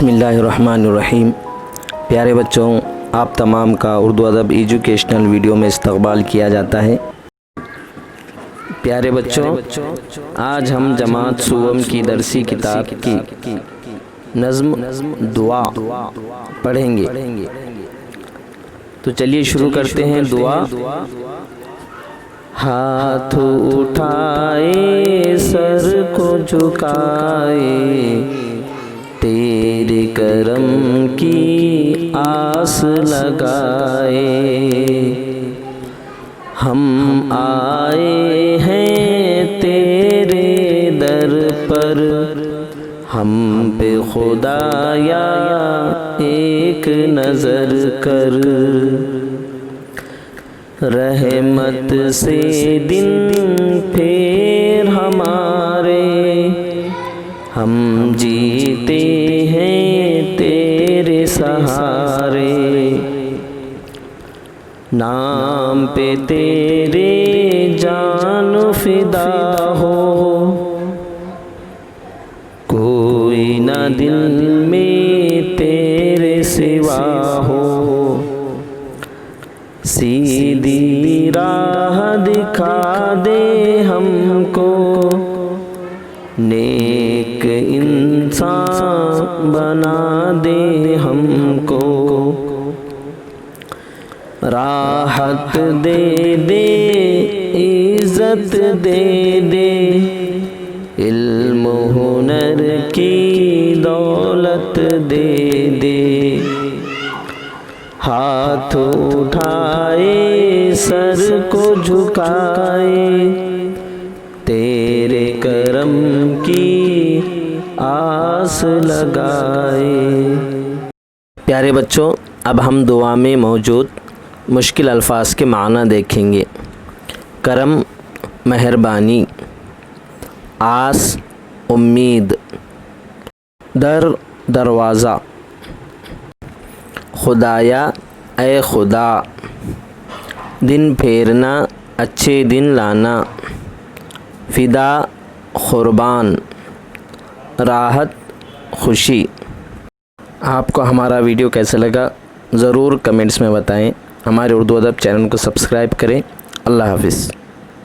بسم اللہ الرحمن الرحیم۔ پیارے بچوں، آپ تمام کا اردو ادب ایجوکیشنل ویڈیو میں استقبال کیا جاتا ہے۔ پیارے بچوں، آج ہم جماعت سوم کی درسی کتاب کی نظم دعا پڑھیں گے، تو چلیے شروع کرتے ہیں۔ دعا۔ ہاتھ اٹھائے سر کو جھکائے، تیرے کرم کی آس لگائے، ہم آئے ہیں تیرے در پر، ہم پہ خدایا ایک نظر کر، رحمت سے دن پھر ہمارے، ہم جیتے ہیں تیرے سہارے، نام پہ تیرے جان فدا ہو، کوئی نہ دل میں تیرے سوا ہو، سیدھی راہ دکھا دے ہم کو، نیک انسان بنا دے ہم کو، راحت دے دے عزت دے دے، علم و ہنر کی دولت دے دے، ہاتھ اٹھائے سر کو جھکائے، تیرے کرم کی آس لگائے۔ پیارے بچوں، اب ہم دعا میں موجود مشکل الفاظ کے معنی دیکھیں گے۔ کرم مہربانی، آس امید، در دروازہ، خدایا اے خدا، دن پھیرنا اچھے دن لانا، فدا قربان، راحت خوشی۔ آپ کو ہمارا ویڈیو کیسا لگا ضرور کمنٹس میں بتائیں۔ ہمارے اردو ادب چینل کو سبسکرائب کریں۔ اللہ حافظ۔